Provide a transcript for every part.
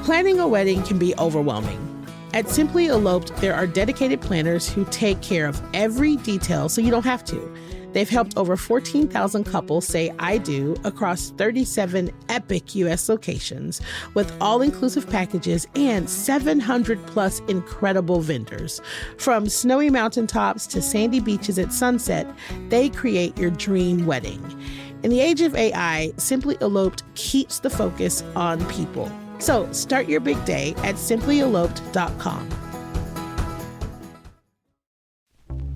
Planning a wedding can be overwhelming. At Simply Eloped, there are dedicated planners who take care of every detail so you don't have to. They've helped over 14,000 couples say I do across 37 epic U.S. locations with all-inclusive packages and 700 plus incredible vendors. From snowy mountaintops to sandy beaches at sunset, they create your dream wedding. In the age of AI, Simply Eloped keeps the focus on people. So start your big day at simplyeloped.com.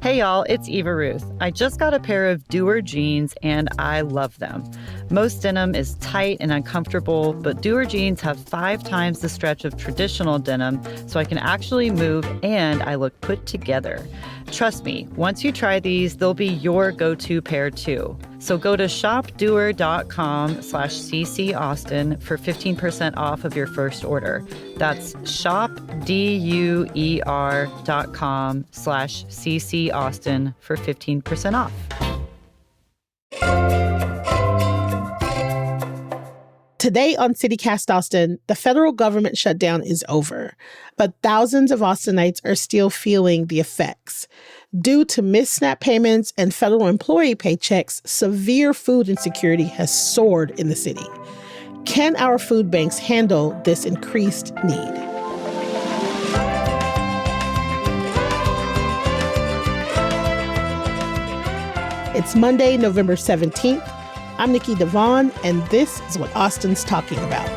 Hey y'all, it's Eva Ruth. I just got a pair of Doer jeans and I love them. Most denim is tight and uncomfortable, but Doer jeans have 5 times the stretch of traditional denim, so I can actually move and I look put together. Trust me, once you try these, they'll be your go-to pair too. So go to shopdoer.com/CCAustin for 15% off of your first order. That's shopdoer.com/CCAustin for 15% off. Today on CityCast Austin, the federal government shutdown is over, but thousands of Austinites are still feeling the effects. Due to missed SNAP payments and federal employee paychecks, severe food insecurity has soared in the city. Can our food banks handle this increased need? It's Monday, November 17th. I'm Nikki Devon, and this is what Austin's talking about.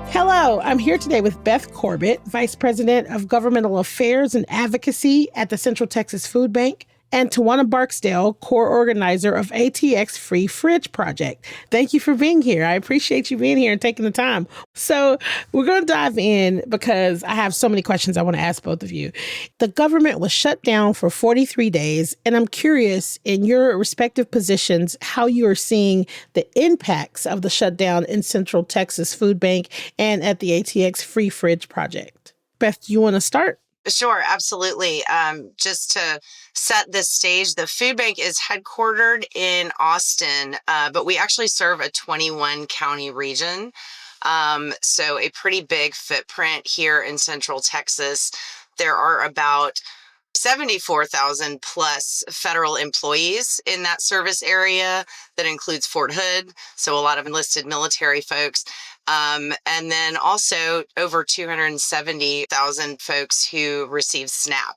Hello, I'm here today with Beth Corbett, Vice President of Governmental Affairs and Advocacy at the Central Texas Food Bank, and Tawana Barksdale, core organizer of ATX Free Fridge Project. Thank you for being here. I appreciate you being here and taking the time. So we're going to dive in because I have so many questions I want to ask both of you. The government was shut down for 43 days, and I'm curious, in your respective positions, how you are seeing the impacts of the shutdown in Central Texas Food Bank and at the ATX Free Fridge Project. Beth, do you want to start? Sure, absolutely. Just to set this stage, the food bank is headquartered in Austin, but we actually serve a 21 county region. So a pretty big footprint here in Central Texas. There are about 74,000 plus federal employees in that service area. That includes Fort Hood, so a lot of enlisted military folks. And then also over 270,000 folks who receive SNAP.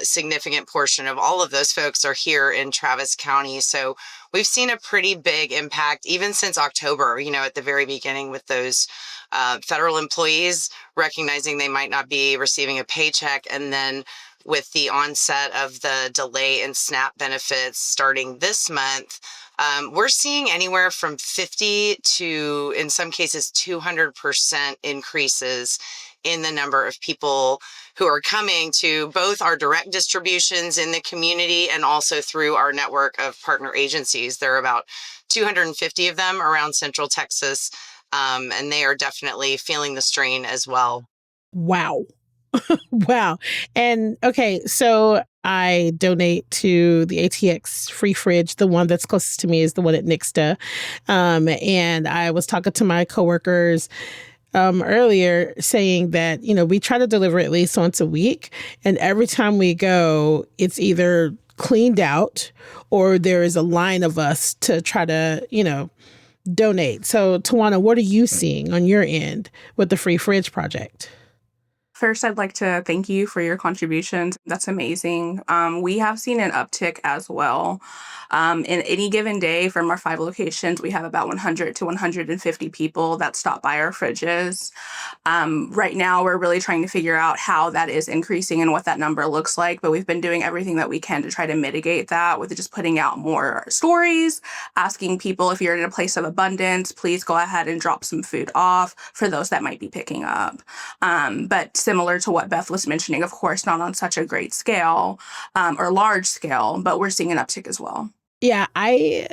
Significant portion of all of those folks are here in Travis County. So we've seen a pretty big impact even since October, at the very beginning with those federal employees recognizing they might not be receiving a paycheck. And then with the onset of the delay in SNAP benefits starting this month, we're seeing anywhere from 50 to, in some cases, 200% increases in the number of people who are coming to both our direct distributions in the community and also through our network of partner agencies. There are about 250 of them around Central Texas, and they are definitely feeling the strain as well. Wow. Wow. And okay, so I donate to the ATX Free Fridge. The one that's closest to me is the one at Nixta. And I was talking to my coworkers earlier saying that, we try to deliver at least once a week. And every time we go, it's either cleaned out or there is a line of us to try to, donate. So Tawana, what are you seeing on your end with the Free Fridge Project? First, I'd like to thank you for your contributions. That's amazing. We have seen an uptick as well. In any given day from our 5 locations, we have about 100 to 150 people that stop by our fridges. Right now, we're really trying to figure out how that is increasing and what that number looks like. But we've been doing everything that we can to try to mitigate that with just putting out more stories, asking people if you're in a place of abundance, please go ahead and drop some food off for those that might be picking up. But similar to what Beth was mentioning, of course, not on such a great scale or large scale, but we're seeing an uptick as well. Yeah, I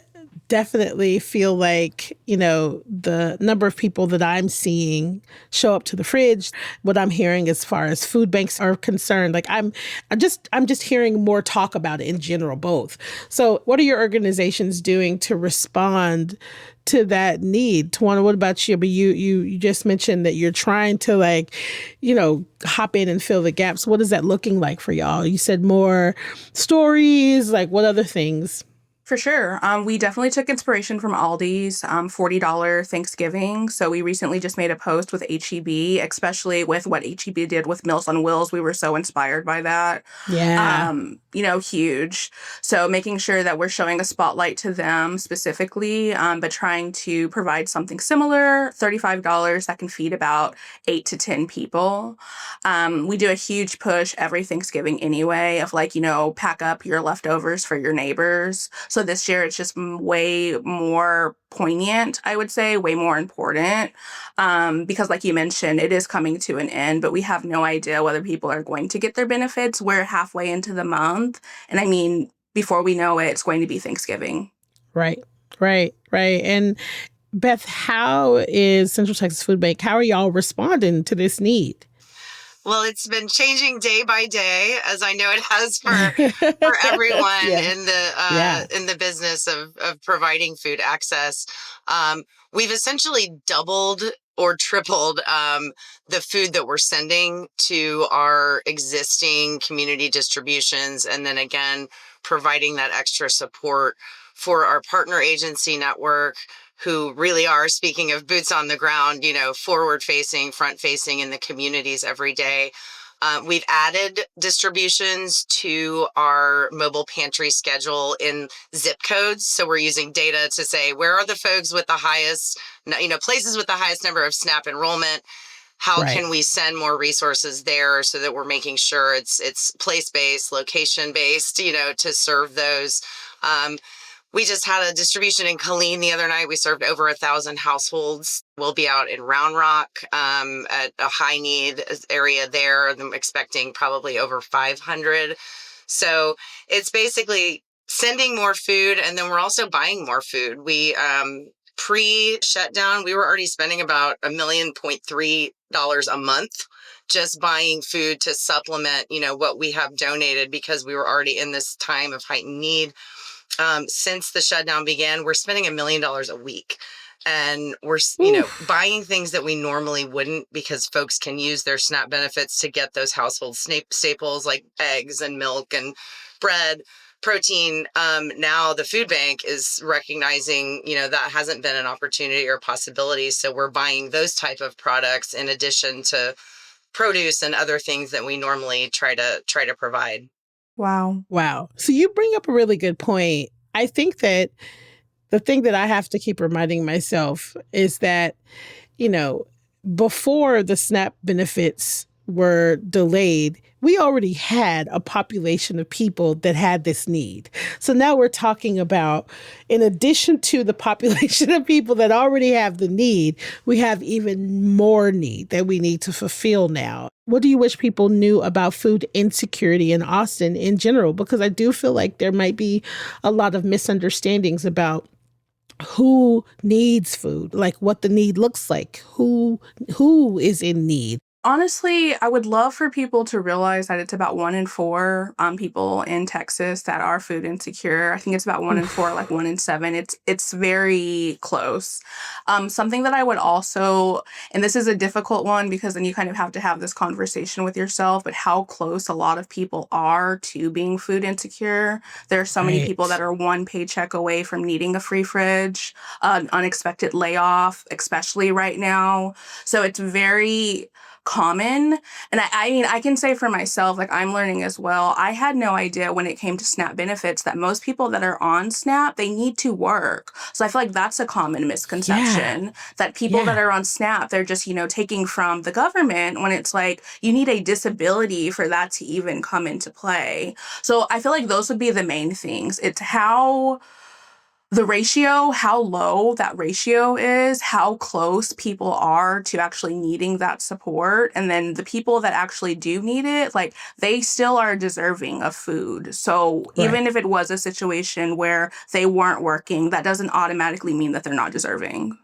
definitely feel like the number of people that I'm seeing show up to the fridge, what I'm hearing as far as food banks are concerned, like I'm just hearing more talk about it in general, both. So what are your organizations doing to respond to that need? Tawana, what about you? But you just mentioned that you're trying to hop in and fill the gaps. What is that looking like for y'all? You said more stories, like what other things? For sure. We definitely took inspiration from Aldi's $40 Thanksgiving. So we recently just made a post with HEB, especially with what HEB did with Meals on Wheels. We were so inspired by that. Yeah. Huge. So making sure that we're showing a spotlight to them specifically, but trying to provide something similar, $35 that can feed about 8 to 10 people. We do a huge push every Thanksgiving anyway of pack up your leftovers for your neighbors. So this year it's just way more poignant, I would say, way more important, because like you mentioned, it is coming to an end, but we have no idea whether people are going to get their benefits. We're halfway into the month. And I mean, before we know it, it's going to be Thanksgiving. Right. And Beth, how is Central Texas Food Bank, how are y'all responding to this need? Well, it's been changing day by day, as I know it has for everyone in the business of providing food access. We've essentially doubled or tripled the food that we're sending to our existing community distributions, and then again providing that extra support for our partner agency network, who really are, speaking of boots on the ground, forward facing, front facing in the communities every day. We've added distributions to our mobile pantry schedule in zip codes. So we're using data to say, where are the folks with the highest, places with the highest number of SNAP enrollment? How can we send more resources there so that we're making sure it's place-based, location-based, to serve those. We just had a distribution in Killeen the other night. We served over 1,000 households. We'll be out in Round Rock at a high need area there. I'm expecting probably over 500. So it's basically sending more food, and then we're also buying more food. We pre-shutdown, we were already spending about $1.3 million a month just buying food to supplement, what we have donated, because we were already in this time of heightened need. Since the shutdown began, we're spending $1 million a week, and we're, buying things that we normally wouldn't, because folks can use their SNAP benefits to get those household staples like eggs and milk and bread, protein. Now the food bank is recognizing, that hasn't been an opportunity or possibility. So we're buying those type of products in addition to produce and other things that we normally try to provide. Wow. So you bring up a really good point. I think that the thing that I have to keep reminding myself is that, before the SNAP benefits were delayed, we already had a population of people that had this need. So now we're talking about, in addition to the population of people that already have the need, we have even more need that we need to fulfill now. What do you wish people knew about food insecurity in Austin in general? Because I do feel like there might be a lot of misunderstandings about who needs food, like what the need looks like, who is in need. Honestly, I would love for people to realize that it's about 1 in 4 people in Texas that are food insecure. I think it's about 1 in 4, like 1 in 7. It's very close. Something that I would also, and this is a difficult one because then you kind of have to have this conversation with yourself, but how close a lot of people are to being food insecure. There are so many people that are one paycheck away from needing a free fridge, an unexpected layoff, especially right now. So it's very common. And I mean, I can say for myself, like I'm learning as well. I had no idea when it came to SNAP benefits that most people that are on SNAP, they need to work. So I feel like that's a common misconception that people that are on SNAP, they're just, taking from the government, when it's like you need a disability for that to even come into play. So I feel like those would be the main things. It's how the ratio, how low that ratio is, how close people are to actually needing that support. And then the people that actually do need it, like they still are deserving of food. So Right. even if it was a situation where they weren't working, that doesn't automatically mean that they're not deserving.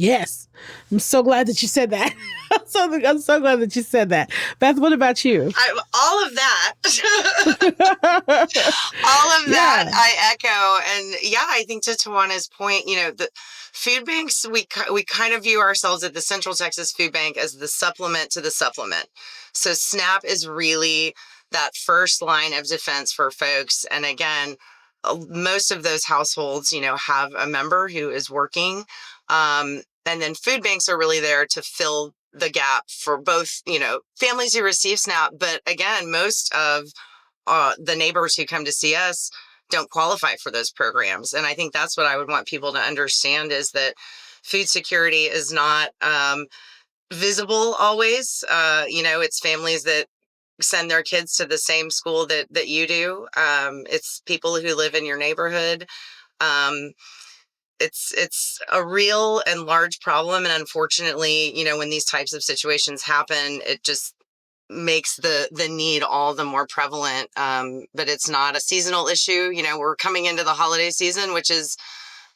Yes. I'm so glad that you said that. I'm so glad that you said that. Beth, what about you? All of that. All of that Yeah. I echo. And yeah, I think to Tawana's point, the food banks, we kind of view ourselves at the Central Texas Food Bank as the supplement to the supplement. So SNAP is really that first line of defense for folks. And again, most of those households, have a member who is working. And then food banks are really there to fill the gap for both, families who receive SNAP. But again, most of the neighbors who come to see us don't qualify for those programs. And I think that's what I would want people to understand is that food security is not visible always. It's families that send their kids to the same school that you do. It's people who live in your neighborhood. Um, it's a real and large problem. And unfortunately, when these types of situations happen, it just makes the need all the more prevalent. But it's not a seasonal issue. We're coming into the holiday season, which is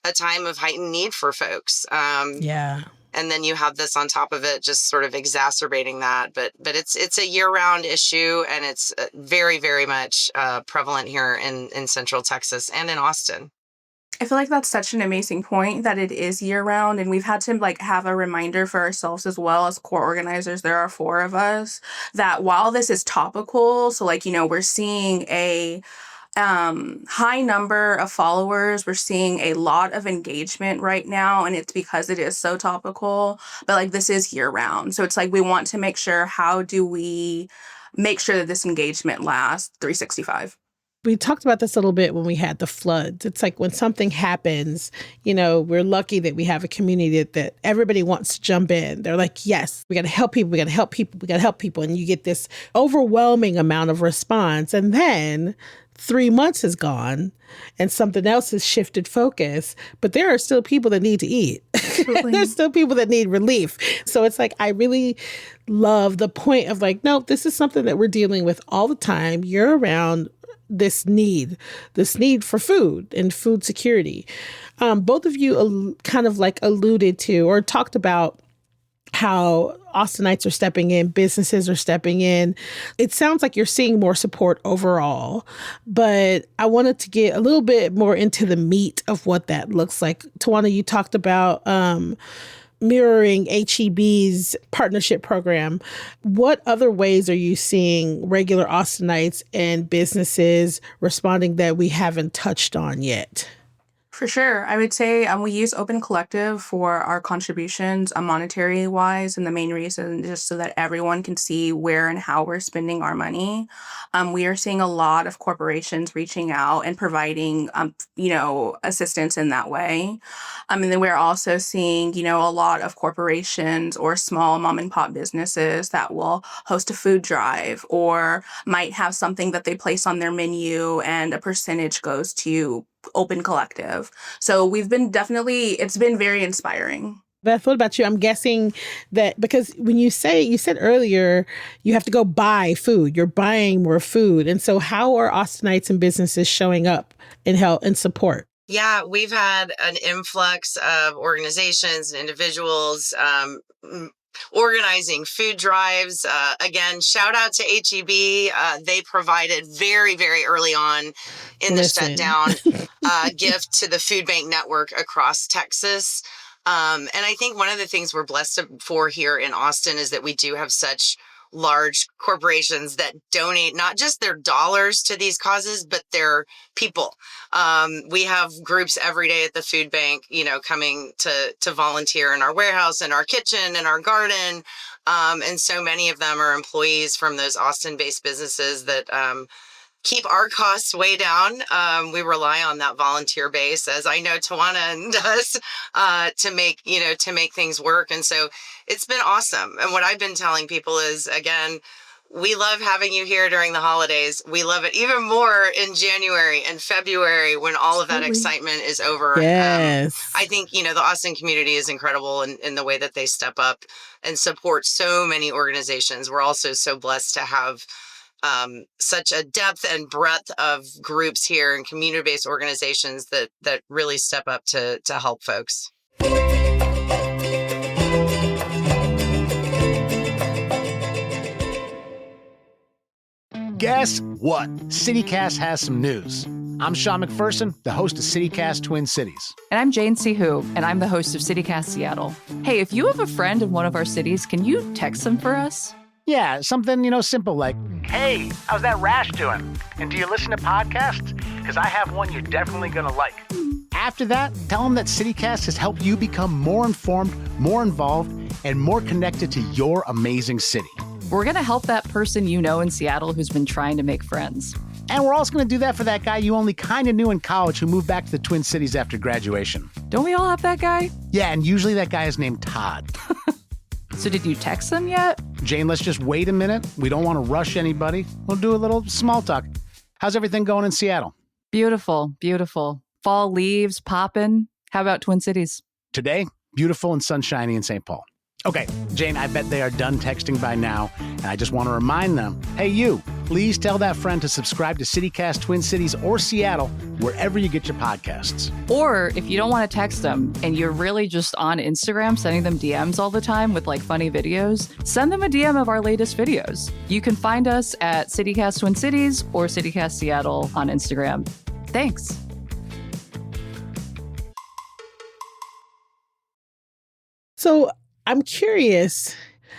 a time of heightened need for folks. Yeah. And then you have this on top of it, just sort of exacerbating that. But it's a year-round issue, and it's very, very much prevalent here in Central Texas and in Austin. I feel like that's such an amazing point that it is year round. And we've had to have a reminder for ourselves as well as core organizers. There are 4 of us that while this is topical, so we're seeing a high number of followers. We're seeing a lot of engagement right now, and it's because it is so topical. But this is year round. So it's we want to make sure, how do we make sure that this engagement lasts 365? We talked about this a little bit when we had the floods. It's like when something happens, we're lucky that we have a community that everybody wants to jump in. They're like, yes, we got to help people. We got to help people. We got to help people. And you get this overwhelming amount of response. And then 3 months has gone and something else has shifted focus, but there are still people that need to eat. There's still people that need relief. So it's I really love the point of no, this is something that we're dealing with all the time, year round. This need for food and food security. Both of you kind of alluded to or talked about how Austinites are stepping in, businesses are stepping in. It sounds like you're seeing more support overall, but I wanted to get a little bit more into the meat of what that looks like. Tawana, you talked about mirroring HEB's partnership program. What other ways are you seeing regular Austinites and businesses responding that we haven't touched on yet? For sure. I would say we use Open Collective for our contributions monetary wise. And the main reason just so that everyone can see where and how we're spending our money. We are seeing a lot of corporations reaching out and providing, assistance in that way. And then we're also seeing, a lot of corporations or small mom and pop businesses that will host a food drive or might have something that they place on their menu and a percentage goes to Open Collective. So it's been very inspiring. Beth, what about you? I'm guessing that because when you said earlier, you have to go buy food, you're buying more food. And so how are Austinites and businesses showing up and help and support? Yeah, we've had an influx of organizations and individuals organizing food drives. Again, shout out to HEB. They provided very, very early on in the shutdown gift to the food bank network across Texas. And I think one of the things we're blessed for here in Austin is that we do have such large corporations that donate not just their dollars to these causes, but their people. We have groups every day at the food bank, coming to volunteer in our warehouse, in our kitchen, in our garden. And so many of them are employees from those Austin-based businesses that keep our costs way down. We rely on that volunteer base, as I know Tawana does, to make things work. And so it's been awesome. And what I've been telling people is, again, we love having you here during the holidays. We love it even more in January and February when all of that excitement is over. Yes. I think, the Austin community is incredible in the way that they step up and support so many organizations. We're also so blessed to have such a depth and breadth of groups here and community-based organizations that really step up to help folks. Guess what? CityCast has some news. I'm Sean McPherson, the host of CityCast Twin Cities. And I'm Jane Sihu, and I'm the host of CityCast Seattle. Hey, if you have a friend in one of our cities, can you text them for us? Yeah, something, simple like, hey, how's that rash doing? And do you listen to podcasts? Because I have one you're definitely going to like. After that, tell them that CityCast has helped you become more informed, more involved, and more connected to your amazing city. We're going to help that person you know in Seattle who's been trying to make friends. And we're also going to do that for that guy you only kind of knew in college who moved back to the Twin Cities after graduation. Don't we all have that guy? Yeah, and usually that guy is named Todd. So did you text them yet? Jane, let's just wait a minute. We don't want to rush anybody. We'll do a little small talk. How's everything going in Seattle? Beautiful, beautiful. Fall leaves popping. How about Twin Cities? Today, beautiful and sunshiny in St. Paul. Okay, Jane, I bet they are done texting by now, and I just want to remind them, hey, you, please tell that friend to subscribe to CityCast Twin Cities or Seattle, wherever you get your podcasts. Or if you don't want to text them and you're really just on Instagram sending them DMs all the time with like funny videos, send them a DM of our latest videos. You can find us at CityCast Twin Cities or CityCast Seattle on Instagram. Thanks. So I'm curious,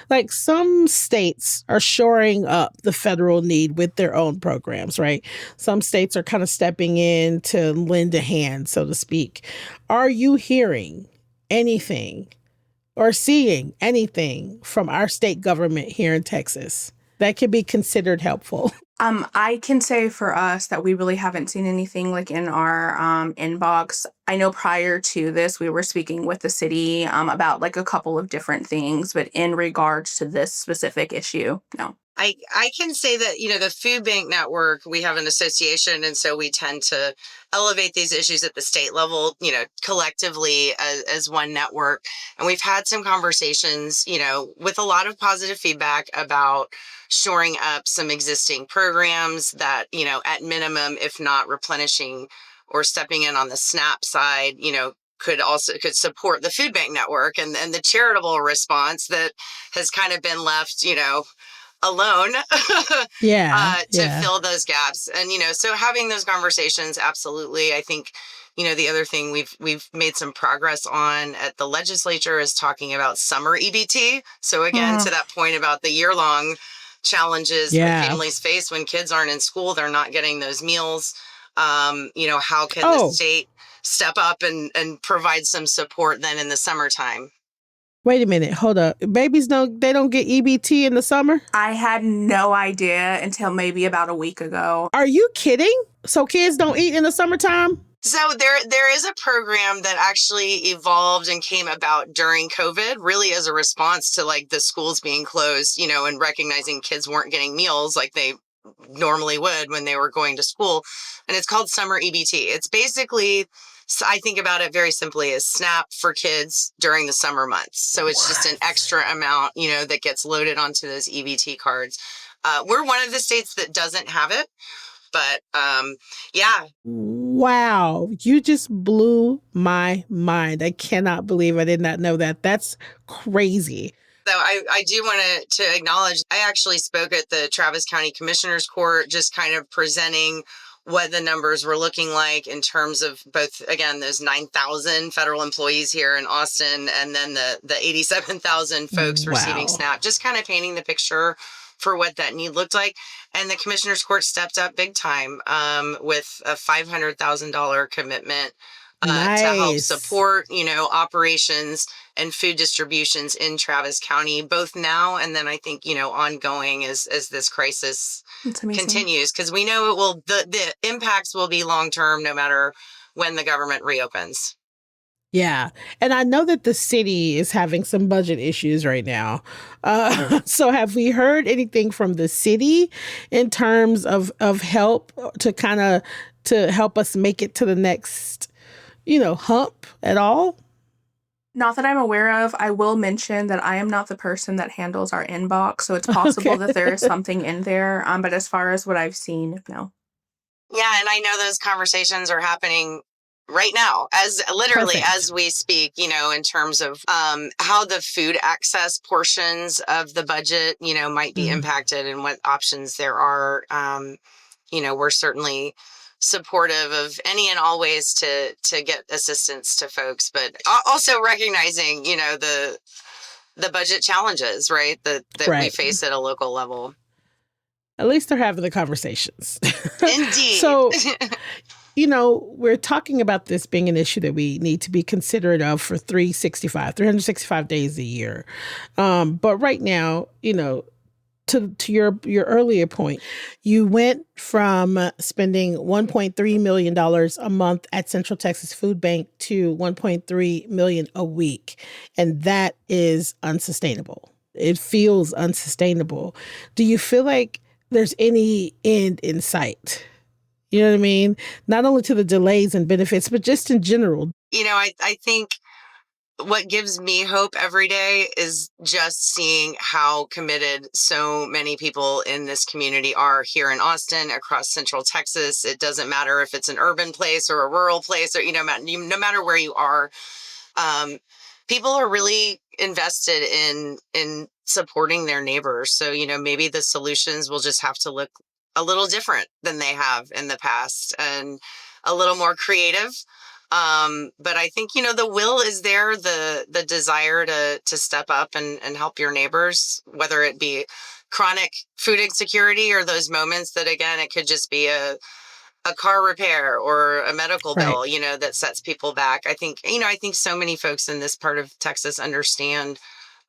like some states are shoring up the federal need with their own programs, right? Some states are kind of stepping in to lend a hand, so to speak. Are you hearing anything or seeing anything from our state government here in Texas that could be considered helpful? I can say for us that we really haven't seen anything like in our inbox. I know prior to this, we were speaking with the city about like a couple of different things, but in regards to this specific issue, no. I can say that, the food bank network, we have an association. And so we tend to elevate these issues at the state level, collectively as one network. And we've had some conversations, with a lot of positive feedback about shoring up some existing programs that, at minimum, if not replenishing or stepping in on the SNAP side, could support the food bank network and the charitable response that has kind of been left, alone to fill those gaps. And, so having those conversations, absolutely. I think, the other thing we've made some progress on at the legislature is talking about summer EBT. So again, to that point about the year-long challenges that families face when kids aren't in school, they're not getting those meals. How can the state step up and provide some support then in the summertime? Wait a minute, hold up. Babies don't get EBT in the summer? I had no idea until maybe about a week ago. Are you kidding? So kids don't eat in the summertime? So there is a program that actually evolved and came about during COVID, really as a response to like the schools being closed, and recognizing kids weren't getting meals like they normally would when they were going to school. And it's called Summer EBT. It's basically, I think about it very simply as SNAP for kids during the summer months. So it's just an extra amount, that gets loaded onto those EBT cards. We're one of the states that doesn't have it. But yeah. Wow. You just blew my mind. I cannot believe I did not know that. That's crazy. So I do want to acknowledge, I actually spoke at the Travis County Commissioner's Court, just kind of presenting what the numbers were looking like in terms of both, again, those 9,000 federal employees here in Austin and then the 87,000 folks receiving SNAP, just kind of painting the picture for what that need looked like. And the Commissioner's Court stepped up big time with a $500,000 commitment to help support, operations and food distributions in Travis County, both now and then I think, ongoing as this crisis continues, because we know it will, the impacts will be long term no matter when the government reopens. Yeah. And I know that the city is having some budget issues right now. So have we heard anything from the city in terms of help to help us make it to the next, hump at all? Not that I'm aware of. I will mention that I am not the person that handles our inbox, so it's possible Okay. that there is something in there. But as far as what I've seen, no. Yeah, and I know those conversations are happening right now, as literally Perfect. as we speak, in terms of how the food access portions of the budget, might be Mm, impacted and what options there are. We're certainly supportive of any and all ways to get assistance to folks, but also recognizing, the budget challenges, right, that we right. face at a local level. At least they're having the conversations. Indeed. So, we're talking about this being an issue that we need to be considerate of for 365 days a year. But right now, to your earlier point, you went from spending $1.3 million a month at Central Texas Food Bank to $1.3 million a week. And that is unsustainable. It feels unsustainable. Do you feel like there's any end in sight? You know what I mean? Not only to the delays and benefits, but just in general. I think what gives me hope every day is just seeing how committed so many people in this community are here in Austin, across Central Texas. It doesn't matter if it's an urban place or a rural place, or, no matter where you are, um, people are really invested in supporting their neighbors. So, maybe the solutions will just have to look a little different than they have in the past, and a little more creative. But I think, the will is there, the desire to step up and help your neighbors, whether it be chronic food insecurity or those moments that, again, it could just be a car repair or a medical Right. bill, that sets people back. I think so many folks in this part of Texas understand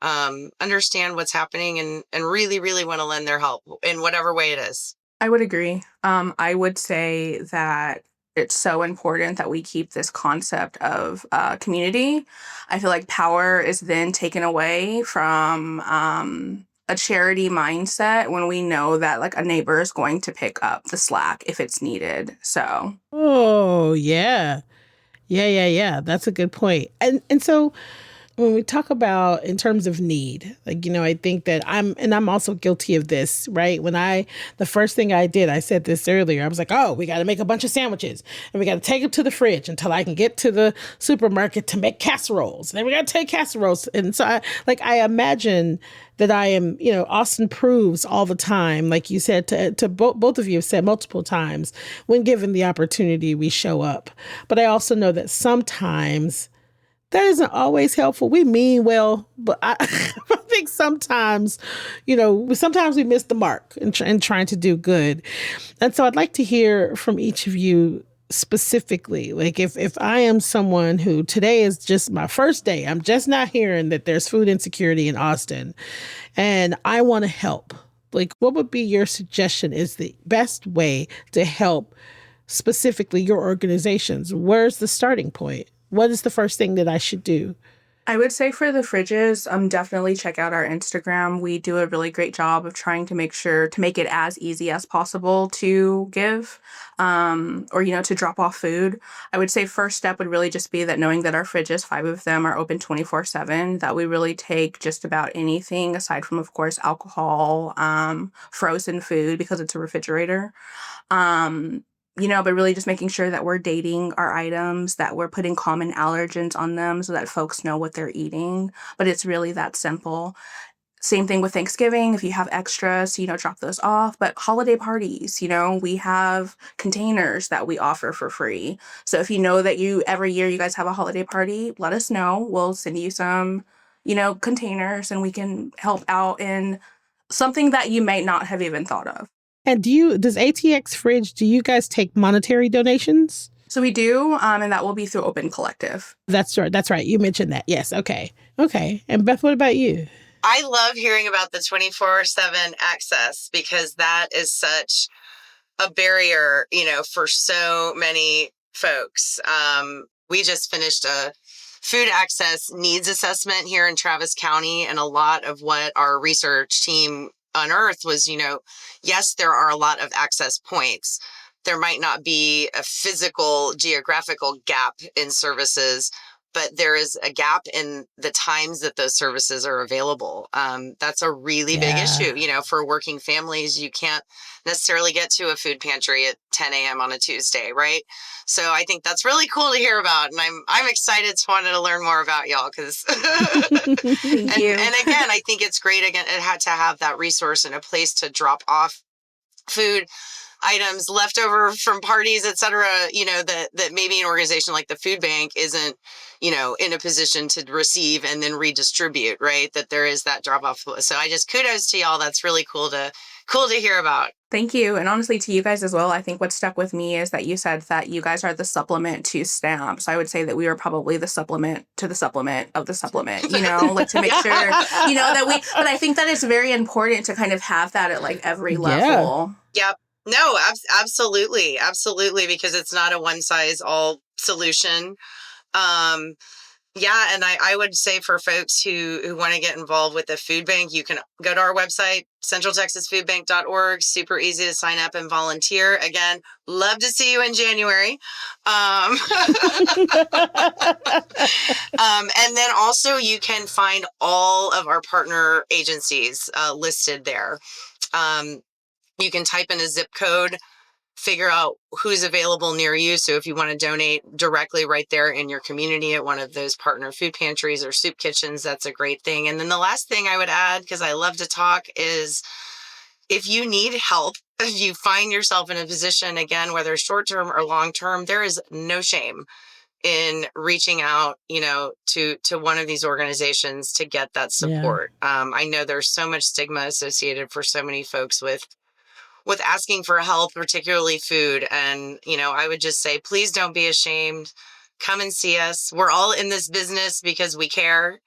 what's happening, and really, really want to lend their help in whatever way it is. I would agree. I would say that it's so important that we keep this concept of community. I feel like power is then taken away from a charity mindset when we know that like a neighbor is going to pick up the slack if it's needed. So Oh, yeah. Yeah. That's a good point. And so when we talk about in terms of need, like, I think that I'm also guilty of this, right? The first thing I did, I said this earlier, I was like, oh, we got to make a bunch of sandwiches and we got to take them to the fridge until I can get to the supermarket to make casseroles. And then we got to take casseroles. And so I imagine that I am, Austin proves all the time, like you said, to both of you have said multiple times, when given the opportunity, we show up. But I also know that sometimes that isn't always helpful. We mean well, but I, I think sometimes, sometimes we miss the mark in trying to do good. And so I'd like to hear from each of you specifically. Like if I am someone who today is just my first day, I'm just not hearing that there's food insecurity in Austin and I want to help. Like, what would be your suggestion is the best way to help specifically your organizations? Where's the starting point? What is the first thing that I should do? I would say for the fridges, definitely check out our Instagram. We do a really great job of trying to make sure to make it as easy as possible to give, or to drop off food. I would say first step would really just be that knowing that our fridges, 5 of them, are open 24/7. That we really take just about anything aside from, of course, alcohol, frozen food because it's a refrigerator. Um, but really just making sure that we're dating our items, that we're putting common allergens on them so that folks know what they're eating. But it's really that simple. Same thing with Thanksgiving. If you have extras, drop those off. But holiday parties, we have containers that we offer for free. So if you know that every year you guys have a holiday party, let us know. We'll send you some, containers and we can help out in something that you might not have even thought of. And does ATX Fridge, do you guys take monetary donations? So we do, and that will be through Open Collective. That's right. That's right. You mentioned that. Yes. Okay. And Beth, what about you? I love hearing about the 24/7 access, because that is such a barrier, for so many folks. We just finished a food access needs assessment here in Travis County. And a lot of what our research team unearthed was, yes, there are a lot of access points. There might not be a physical geographical gap in services, but there is a gap in the times that those services are available. That's a really big issue. For working families, you can't necessarily get to a food pantry at 10 a.m. on a Tuesday, right? So I think that's really cool to hear about. And I'm excited to want to learn more about y'all because Thank you. And again, I think it's great. Again, it had to have that resource and a place to drop off food items left over from parties, et cetera, that maybe an organization like the food bank isn't, in a position to receive and then redistribute, right? That there is that drop off. So I just kudos to y'all. That's really cool to hear about. Thank you. And honestly, to you guys as well, I think what stuck with me is that you said that you guys are the supplement to SNAP. So I would say that we are probably the supplement to the supplement of the supplement, like to make sure, that but I think that it's very important to kind of have that at like every level. Yep. No, absolutely. Absolutely. Because it's not a one size all solution. And I would say for folks who want to get involved with the food bank, you can go to our website, centraltexasfoodbank.org. Super easy to sign up and volunteer. Again, love to see you in January. And then also you can find all of our partner agencies listed there. You can type in a zip code, figure out who's available near you. So if you want to donate directly right there in your community at one of those partner food pantries or soup kitchens, that's a great thing. And then the last thing I would add, because I love to talk, is if you need help, if you find yourself in a position, again, whether short-term or long-term, there is no shame in reaching out, to one of these organizations to get that support. Yeah. I know there's so much stigma associated for so many folks with asking for help, particularly food. And, I would just say, please don't be ashamed. Come and see us. We're all in this business because we care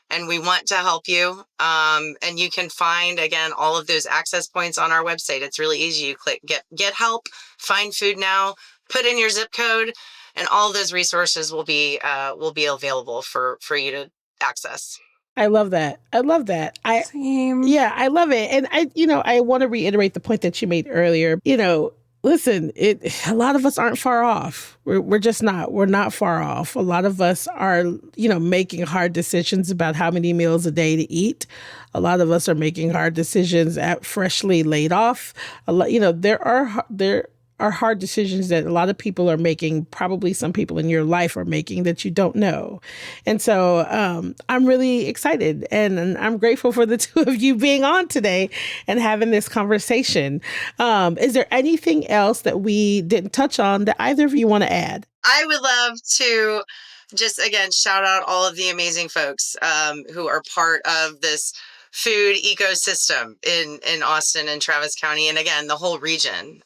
and we want to help you. And you can find, again, all of those access points on our website. It's really easy. You click get help, find food now, put in your zip code, and all of those resources will be available for you to access. I love that. Same. Yeah, I love it. And I want to reiterate the point that you made earlier. Listen, a lot of us aren't far off. We're just not. We're not far off. A lot of us are, making hard decisions about how many meals a day to eat. A lot of us are making hard decisions at freshly laid off. There are hard decisions that a lot of people are making, probably some people in your life are making that you don't know. And so I'm really excited and I'm grateful for the two of you being on today and having this conversation. Is there anything else that we didn't touch on that either of you want to add? I would love to just, again, shout out all of the amazing folks who are part of this food ecosystem in Austin and Travis County. And again, the whole region.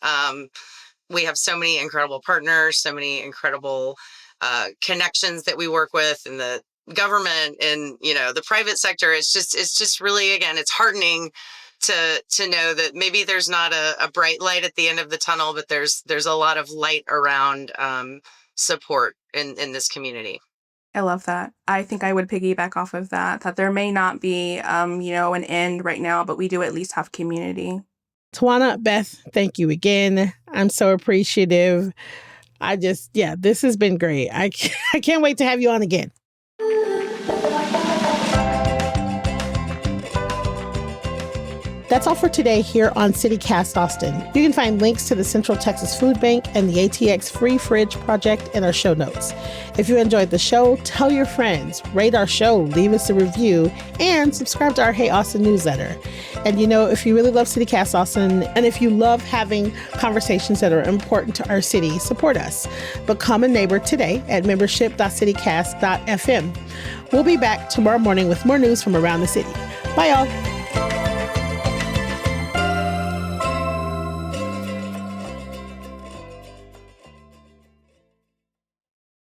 We have so many incredible partners, so many incredible connections that we work with in the government and, the private sector. It's just really, again, it's heartening to know that maybe there's not a bright light at the end of the tunnel, but there's a lot of light around support in this community. I love that. I think I would piggyback off of that there may not be, an end right now, but we do at least have community. Tawana, Beth, thank you again. I'm so appreciative. This has been great. I can't wait to have you on again. That's all for today here on CityCast Austin. You can find links to the Central Texas Food Bank and the ATX Free Fridge Project in our show notes. If you enjoyed the show, tell your friends, rate our show, leave us a review, and subscribe to our Hey Austin newsletter. And if you really love CityCast Austin, and if you love having conversations that are important to our city, support us. Become a neighbor today at membership.citycast.fm. We'll be back tomorrow morning with more news from around the city. Bye, y'all.